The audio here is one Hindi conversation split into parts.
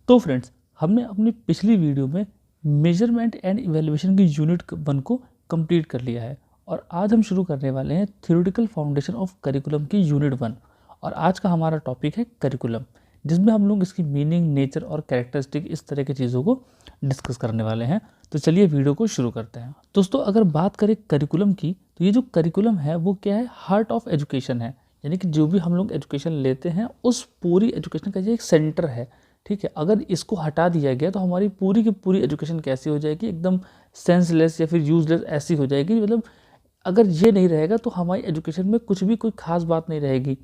तो फ्रेंड्स, हमने अपनी पिछली वीडियो में मेजरमेंट एंड इवैल्यूएशन की यूनिट 1 को कंप्लीट कर लिया है और आज हम शुरू करने वाले हैं थ्योरेटिकल फाउंडेशन ऑफ करिकुलम की यूनिट 1। और आज का हमारा टॉपिक है करिकुलम, जिसमें हम लोग इसकी मीनिंग, नेचर और कैरेक्टरिस्टिक इस तरह की चीज़ों को डिस्कस करने वाले हैं। तो चलिए वीडियो को शुरू करते हैं। दोस्तों, अगर बात करें करिकुलम की, तो ये जो करिकुलम है वो क्या है, हार्ट ऑफ एजुकेशन है। यानी कि जो भी हम लोग एजुकेशन लेते हैं उस पूरी एजुकेशन का ये एक सेंटर है। ठीक है, अगर इसको हटा दिया गया तो हमारी पूरी की पूरी एजुकेशन कैसी हो जाएगी, एकदम सेंसलेस या फिर यूजलेस ऐसी हो जाएगी। मतलब अगर ये नहीं रहेगा तो हमारी एजुकेशन में कुछ भी कोई खास बात नहीं रहेगी।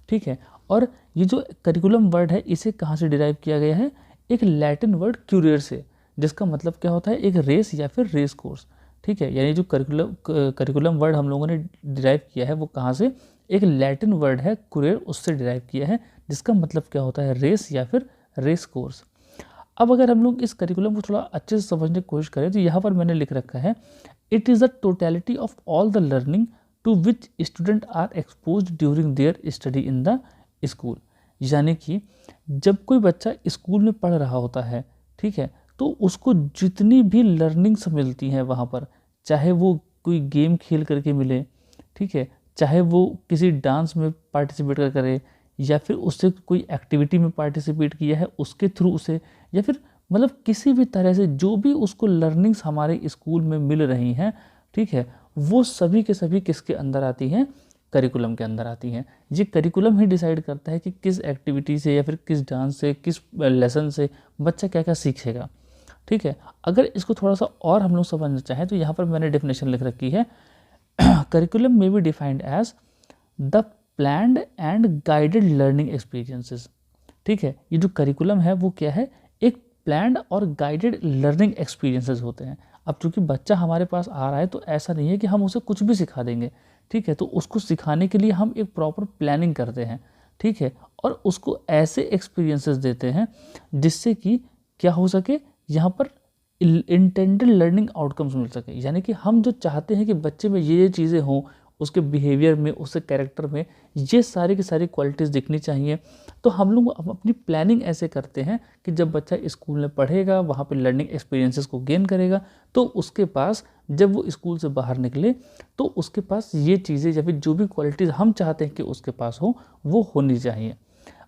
ठीक है, और ये जो करिकुलम वर्ड है इसे कहाँ से डिराइव किया गया है, एक लैटिन वर्ड क्यूरियर से, जिसका मतलब क्या होता है, एक रेस या फिर रेस कोर्स। ठीक है, यानी जो करिकुलम वर्ड हम लोगों ने डिराइव किया है वो कहाँ से, एक लैटिन वर्ड है कुरियर, उससे डिराइव किया है, जिसका मतलब क्या होता है, रेस या फिर रेस कोर्स। अब अगर हम लोग इस करिकुलम को थोड़ा अच्छे से समझने की कोशिश करें तो यहाँ पर मैंने लिख रखा है, it is the totality of all the learning to which student are expose during their study in the school. यानी कि जब कोई बच्चा स्कूल में पढ़ रहा होता है, ठीक है, तो उसको जितनी भी लर्निंग्स मिलती हैं वहाँ पर, चाहे वो कोई गेम खेल करके मिले, ठीक है, चाहे वो किसी डांस में पार्टिसिपेट कर करे, या फिर उससे कोई एक्टिविटी में पार्टिसिपेट किया है उसके थ्रू उसे, या फिर मतलब किसी भी तरह से जो भी उसको लर्निंग्स हमारे स्कूल में मिल रही हैं, ठीक है, वो सभी के सभी किसके अंदर आती हैं, करिकुलम के अंदर आती हैं। ये करिकुलम ही डिसाइड करता है कि किस एक्टिविटी से या फिर किस डांस से, किस लेसन से बच्चा क्या क्या सीखेगा। ठीक है, अगर इसको थोड़ा सा और हम लोग समझना चाहें तो यहाँ पर मैंने डेफिनेशन लिख रखी है, curriculum may be defined as the planned and guided learning experiences. ठीक है, ये जो करिकुलम है वो क्या है, एक प्लान्ड और गाइडेड लर्निंग एक्सपीरियंसेस होते हैं। अब चूंकि बच्चा हमारे पास आ रहा है तो ऐसा नहीं है कि हम उसे कुछ भी सिखा देंगे। ठीक है, तो उसको सिखाने के लिए हम एक प्रॉपर प्लानिंग करते हैं। ठीक है, और उसको ऐसे एक्सपीरियंसेस देते हैं जिससे कि क्या हो सके, यहाँ पर इंटेंडेड लर्निंग आउटकम्स मिल सके। यानी कि हम जो चाहते हैं कि बच्चे में ये चीज़ें हों, उसके बिहेवियर में, उसके कैरेक्टर में ये सारी की सारी क्वालिटीज़ दिखनी चाहिए। तो हम लोग अपनी प्लानिंग ऐसे करते हैं कि जब बच्चा स्कूल में पढ़ेगा, वहाँ पे लर्निंग एक्सपीरियंसेस को गेन करेगा, तो उसके पास जब वो स्कूल से बाहर निकले तो उसके पास ये चीज़ें या फिर जो भी क्वालिटीज़ हम चाहते हैं कि उसके पास हो वो होनी चाहिए।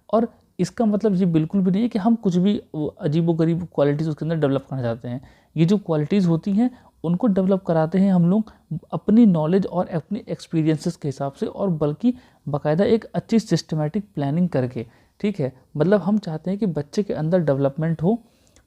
और इसका मतलब ये बिल्कुल भी नहीं है कि हम कुछ भी अजीबोगरीब क्वालिटीज़ उसके अंदर डेवलप करना चाहते हैं। ये जो क्वालिटीज़ होती हैं उनको डेवलप कराते हैं हम लोग अपनी नॉलेज और अपने एक्सपीरियंसेस के हिसाब से, और बल्कि बाकायदा एक अच्छी सिस्टमेटिक प्लानिंग करके। ठीक है, मतलब हम चाहते हैं कि बच्चे के अंदर डेवलपमेंट हो।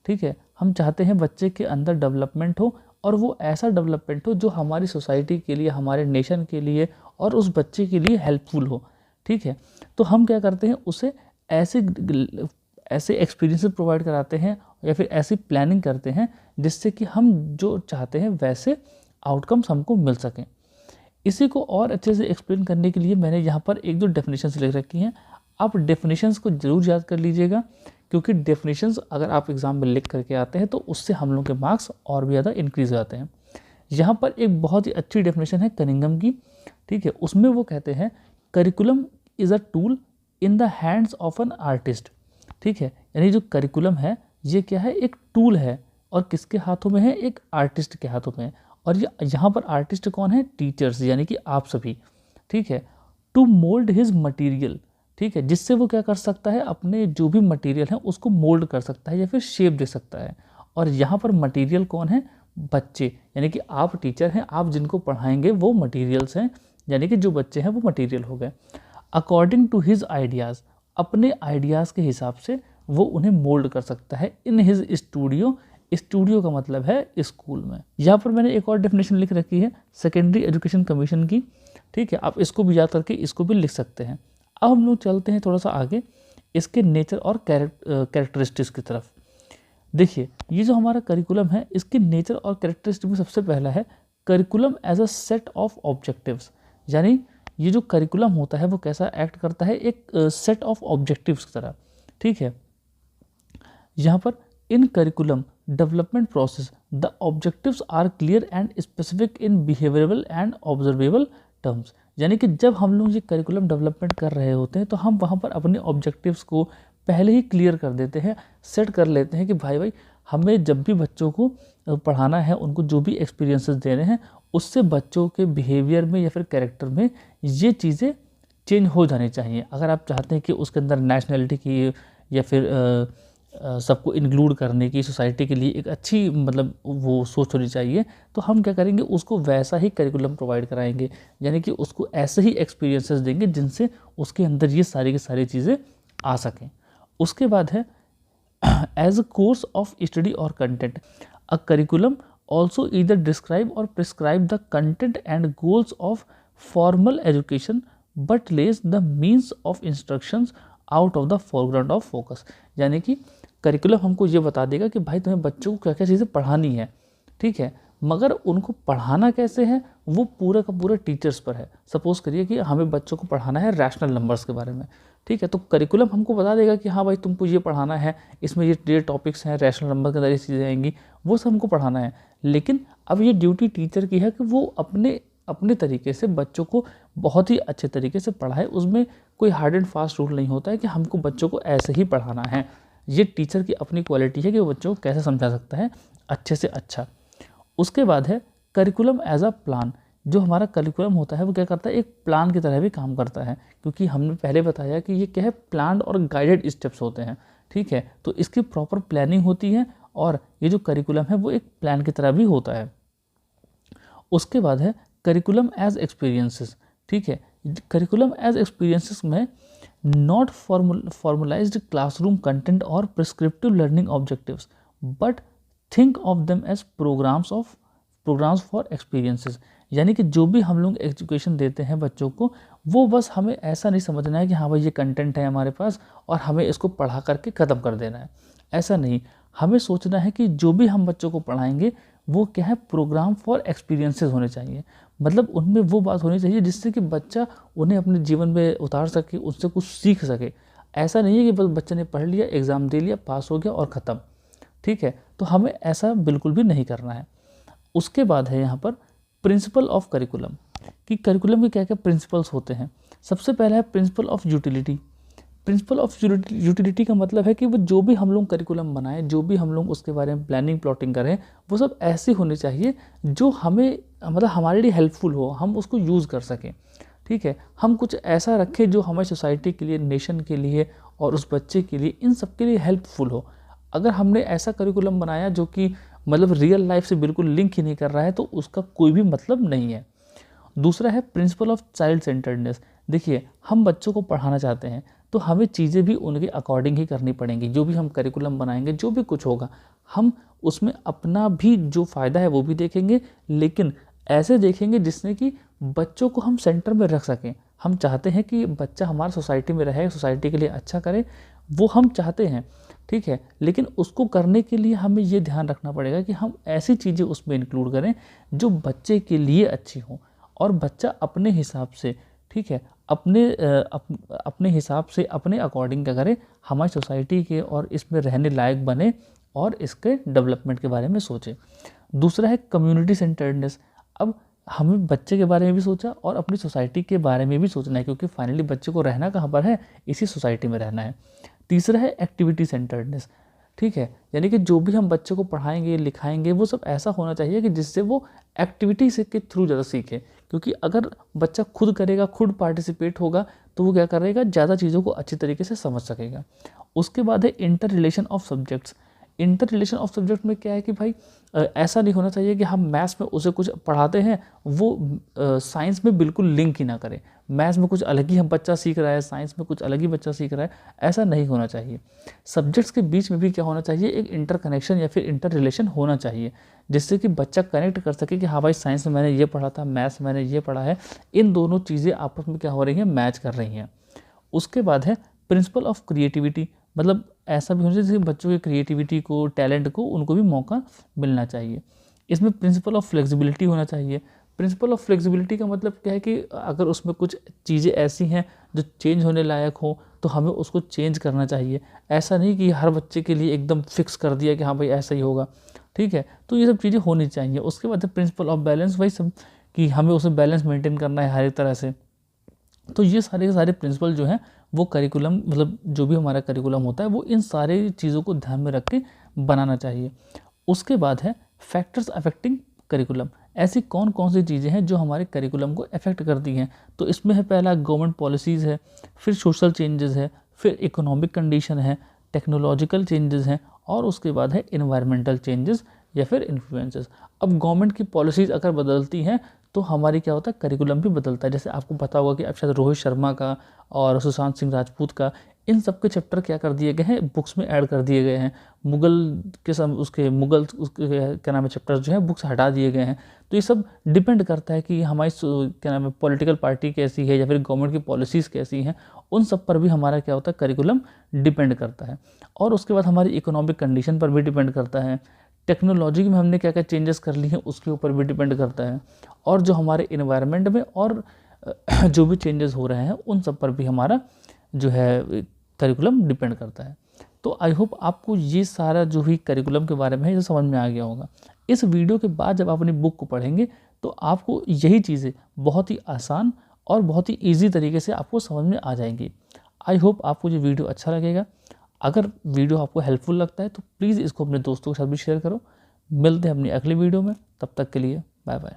ठीक है, हम चाहते हैं बच्चे के अंदर डेवलपमेंट हो, और वो ऐसा डेवलपमेंट हो जो हमारी सोसाइटी के लिए, हमारे नेशन के लिए और उस बच्चे के लिए हेल्पफुल हो। ठीक है, तो हम क्या करते हैं, उसे ऐसे एक्सपीरियंसेस प्रोवाइड कराते हैं या फिर ऐसी प्लानिंग करते हैं जिससे कि हम जो चाहते हैं वैसे आउटकम्स हमको मिल सकें। इसी को और अच्छे से एक्सप्लेन करने के लिए मैंने यहाँ पर एक दो डेफिनेशंस लिख रखी हैं। आप डेफिनेशंस को ज़रूर याद कर लीजिएगा, क्योंकि डेफिनेशंस अगर आप एग्ज़ाम में लिख करके आते हैं तो उससे हम लोग के मार्क्स और भी ज़्यादा इंक्रीज हो जाते हैं। यहाँ पर एक बहुत ही अच्छी डेफिनेशन है कनिंघम की। ठीक है, उसमें वो कहते हैं, curriculum is a tool in the hands of an artist. ठीक है, यानी जो करिकुलम है ये क्या है, एक टूल है, और किसके हाथों में है, एक आर्टिस्ट के हाथों में है। और ये यहाँ पर आर्टिस्ट कौन है, टीचर्स, यानी कि आप सभी। ठीक है, टू मोल्ड हिज मटीरियल। ठीक है, जिससे वो क्या कर सकता है, अपने जो भी मटीरियल है उसको मोल्ड कर सकता है या फिर शेप दे सकता है। और यहाँ पर मटीरियल कौन है, बच्चे, यानी कि आप टीचर हैं, आप जिनको पढ़ाएंगे वो मटीरियल्स हैं, यानी कि जो बच्चे हैं वो मटीरियल हो गए। अकॉर्डिंग टू हिज आइडियाज़, अपने आइडियाज़ के हिसाब से वो उन्हें मोल्ड कर सकता है इन हिज स्टूडियो। स्टूडियो का मतलब है स्कूल में। यहाँ पर मैंने एक और डेफिनेशन लिख रखी है सेकेंडरी एजुकेशन कमीशन की। ठीक है, आप इसको भी याद करके इसको भी लिख सकते हैं। अब हम लोग चलते हैं थोड़ा सा आगे इसके नेचर और कैरेक्टरिस्टिक्स की तरफ। देखिए, ये जो हमारा करिकुलम है इसके नेचर और कैरेक्टरिस्टिक में सबसे पहला है, curriculum as a set of objectives. यानी ये जो करिकुलम होता है वो कैसा एक्ट करता है, एक सेट ऑफ ऑब्जेक्टिव्स की तरह। ठीक है, यहाँ पर in curriculum development process the objectives are clear and specific in behavioural and observable terms. यानी कि जब हम लोग ये करिकुलम डेवलपमेंट कर रहे होते हैं तो हम वहाँ पर अपने ऑब्जेक्टिव्स को पहले ही क्लियर कर देते हैं, सेट कर लेते हैं कि भाई हमें जब भी बच्चों को पढ़ाना है, उनको जो भी एक्सपीरियंसेस दे रहे हैं, उससे बच्चों के बिहेवियर में या फिर कैरेक्टर में ये चीज़ें चेंज हो जानी चाहिए। अगर आप चाहते हैं कि उसके अंदर नेशनलिटी की या फिर सबको इंक्लूड करने की, सोसाइटी के लिए एक अच्छी मतलब वो सोच होनी चाहिए, तो हम क्या करेंगे, उसको वैसा ही करिकुलम प्रोवाइड कराएंगे, यानी कि उसको ऐसे ही एक्सपीरियंसेस देंगे जिनसे उसके अंदर ये सारी की सारी चीज़ें आ सकें। उसके बाद है as a course of study or content, a curriculum also either describe or prescribe the content and goals of formal education but less the means of instructions out of the foreground of focus. यानी कि करिकुलम हमको ये बता देगा कि भाई तुम्हें बच्चों को क्या क्या चीज़ें पढ़ानी है, ठीक है, मगर उनको पढ़ाना कैसे है वो पूरा का पूरा टीचर्स पर है। सपोज़ करिए कि हमें बच्चों को पढ़ाना है रैशनल नंबर्स के बारे में, ठीक है, तो करिकुलम हमको बता देगा कि हाँ भाई तुमको ये पढ़ाना है, इसमें ये टॉपिक्स हैं, रैशनल नंबर के अंदर ये चीज़ें आएंगी, वो सब हमको पढ़ाना है। लेकिन अब ये ड्यूटी टीचर की है कि वो अपने तरीके से बच्चों को बहुत ही अच्छे तरीके से पढ़ाए। उसमें कोई हार्ड एंड फास्ट रूल नहीं होता है कि हमको बच्चों को ऐसे ही पढ़ाना है। ये टीचर की अपनी क्वालिटी है कि वो बच्चों को कैसे समझा सकता है अच्छे से अच्छा। उसके बाद है करिकुलम एज अ प्लान। जो हमारा करिकुलम होता है वो क्या करता है, एक प्लान की तरह भी काम करता है, क्योंकि हमने पहले बताया कि ये क्या है, प्लान्ड और गाइडेड स्टेप्स होते हैं, ठीक है, तो इसकी प्रॉपर प्लानिंग होती है और ये जो करिकुलम है वो एक प्लान की तरह भी होता है। उसके बाद है करिकुलम एज एक्सपीरियंसेस, ठीक है, curriculum as experiences may not formalized classroom content और prescriptive learning objectives but think of them as programmes for experiences. यानी कि जो भी हम लोग एजुकेशन देते हैं बच्चों को, वो बस हमें ऐसा नहीं समझना है कि हाँ भाई ये कंटेंट है हमारे पास और हमें इसको पढ़ा करके ख़त्म कर देना है, ऐसा नहीं। हमें सोचना है कि जो भी हम बच्चों को पढ़ाएंगे वो क्या है, प्रोग्राम फॉर एक्सपीरियंसेस होने चाहिए। मतलब उनमें वो बात होनी चाहिए जिससे कि बच्चा उन्हें अपने जीवन में उतार सके, उससे कुछ सीख सके। ऐसा नहीं है कि बस बच्चे ने पढ़ लिया, एग्ज़ाम दे लिया, पास हो गया और ख़त्म, ठीक है, तो हमें ऐसा बिल्कुल भी नहीं करना है। उसके बाद है यहाँ पर प्रिंसिपल ऑफ करिकुलम, कि करिकुलम के क्या क्या प्रिंसिपल्स होते हैं। सबसे पहला है principle of utility. Principle of utility का मतलब है कि वो जो भी हम लोग करिकुलम बनाएं, जो भी हम लोग उसके बारे में प्लानिंग प्लॉटिंग करें, वो सब ऐसी होनी चाहिए जो हमें मतलब हमारे लिए हेल्पफुल हो, हम उसको यूज़ कर सकें, ठीक है। हम कुछ ऐसा रखें जो हमारी सोसाइटी के लिए, नेशन के लिए और उस बच्चे के लिए, इन सब के लिए हेल्पफुल हो। अगर हमने ऐसा करिकुलम बनाया जो कि मतलब रियल लाइफ से बिल्कुल लिंक ही नहीं कर रहा है, तो उसका कोई भी मतलब नहीं है। दूसरा है प्रिंसिपल ऑफ चाइल्ड सेंटर्डनेस। देखिए, हम बच्चों को पढ़ाना चाहते हैं तो हमें चीज़ें भी उनके अकॉर्डिंग ही करनी पड़ेंगी। जो भी हम करिकुलम बनाएंगे, जो भी कुछ होगा, हम उसमें अपना भी जो फ़ायदा है वो भी देखेंगे, लेकिन ऐसे देखेंगे जिससे कि बच्चों को हम सेंटर में रख सकें। हम चाहते हैं कि बच्चा हमारा सोसाइटी में रहे, सोसाइटी के लिए अच्छा करे, वो हम चाहते हैं, ठीक है, लेकिन उसको करने के लिए हमें ये ध्यान रखना पड़ेगा कि हम ऐसी चीज़ें उसमें इंक्लूड करें जो बच्चे के लिए अच्छी हों और बच्चा अपने हिसाब से, ठीक है, अपने हिसाब से, अपने अकॉर्डिंग क्या करे, हमारी सोसाइटी के और इसमें रहने लायक बने और इसके डेवलपमेंट के बारे में सोचे। दूसरा है कम्युनिटी सेंटर्डनेस। अब हमें बच्चे के बारे में भी सोचा और अपनी सोसाइटी के बारे में भी सोचना है, क्योंकि फाइनली बच्चे को रहना कहाँ पर है, इसी सोसाइटी में रहना है। तीसरा है एक्टिविटी सेंटर्डनेस, ठीक है, यानी कि जो भी हम बच्चे को पढ़ाएंगे, लिखाएंगे, वो सब ऐसा होना चाहिए कि जिससे वो एक्टिविटी से के थ्रू ज़्यादा सीखे। क्योंकि अगर बच्चा खुद करेगा, खुद पार्टिसिपेट होगा, तो वो क्या करेगा, ज़्यादा चीज़ों को अच्छी तरीके से समझ सकेगा। उसके बाद है inter relation of subjects. Inter relation of subject में क्या है कि भाई ऐसा नहीं होना चाहिए कि हम मैथ्स में उसे कुछ पढ़ाते हैं, वो साइंस में बिल्कुल लिंक ही ना करें। मैथ्स में कुछ अलग ही हम बच्चा सीख रहा है, साइंस में कुछ अलग ही बच्चा सीख रहा है, ऐसा नहीं होना चाहिए। सब्जेक्ट्स के बीच में भी क्या होना चाहिए, एक इंटर कनेक्शन या फिर इंटर रिलेशन होना चाहिए, जिससे कि बच्चा कनेक्ट कर सके कि हाँ भाई साइंस में मैंने ये पढ़ा था, मैथ्स में मैंने ये पढ़ा है, इन दोनों चीज़ें आपस में क्या हो रही हैं, मैच कर रही हैं। उसके बाद है प्रिंसिपल ऑफ क्रिएटिविटी। मतलब ऐसा भी होना चाहिए जैसे बच्चों की क्रिएटिविटी को, टैलेंट को, उनको भी मौका मिलना चाहिए। इसमें प्रिंसिपल ऑफ फ्लेक्सिबिलिटी होना चाहिए। प्रिंसिपल ऑफ फ्लेक्सिबिलिटी का मतलब क्या है कि अगर उसमें कुछ चीज़ें ऐसी हैं जो चेंज होने लायक हो, तो हमें उसको चेंज करना चाहिए। ऐसा नहीं कि हर बच्चे के लिए एकदम फिक्स कर दिया कि हाँ भाई ऐसा ही होगा, ठीक है, तो ये सब चीज़ें होनी चाहिए। उसके बाद प्रिंसिपल ऑफ बैलेंस, वही सब कि हमें उसमें बैलेंस मेंटेन करना है हर एक तरह से। तो ये सारे के सारे प्रिंसिपल जो हैं वो करिकुलम मतलब जो भी हमारा करिकुलम होता है वो इन सारी चीज़ों को ध्यान में रख के बनाना चाहिए। उसके बाद है फैक्टर्स अफेक्टिंग करिकुलम। ऐसी कौन कौन सी चीज़ें हैं जो हमारे करिकुलम को अफेक्ट करती हैं। तो इसमें है पहला गवर्नमेंट पॉलिसीज़ है, फिर सोशल चेंजेस है, फिर इकोनॉमिक कंडीशन है, टेक्नोलॉजिकल चेंजेस हैं और उसके बाद है इन्वायरमेंटल चेंजेस या फिर इन्फ्लुएंसेस। अब गवर्नमेंट की पॉलिसीज़ अगर बदलती हैं तो हमारी क्या होता है करिकुलम भी बदलता है। जैसे आपको पता होगा कि अब शायद रोहित शर्मा का और सुशांत सिंह राजपूत का इन सब के चैप्टर क्या कर दिए गए हैं, बुक्स में ऐड कर दिए गए हैं। मुगल के उसके क्या नाम है चैप्टर्स जो है बुक्स हटा दिए गए हैं। तो ये सब डिपेंड करता है कि हमारी क्या नाम है पॉलिटिकल पार्टी कैसी है या फिर गवर्नमेंट की पॉलिसीज़ कैसी हैं, उन सब पर भी हमारा क्या होता है करिकुलम डिपेंड करता है। और उसके बाद हमारी इकोनॉमिक कंडीशन पर भी डिपेंड करता है, टेक्नोलॉजी में हमने क्या क्या चेंजेस कर ली हैं उसके ऊपर भी डिपेंड करता है, और जो हमारे इन्वायरमेंट में और जो भी चेंजेस हो रहे हैं उन सब पर भी हमारा जो है करिकुलम डिपेंड करता है। तो आई होप आपको ये सारा जो भी करिकुलम के बारे में है ये समझ में आ गया होगा। इस वीडियो के बाद जब आप अपनी बुक को पढ़ेंगे तो आपको यही चीज़ें बहुत ही आसान और बहुत ही ईजी तरीके से आपको समझ में आ जाएंगी। आई होप आपको ये वीडियो अच्छा लगेगा। अगर वीडियो आपको हेल्पफुल लगता है तो प्लीज़ इसको अपने दोस्तों के साथ भी शेयर करो। मिलते हैं अपनी अगली वीडियो में, तब तक के लिए बाय बाय।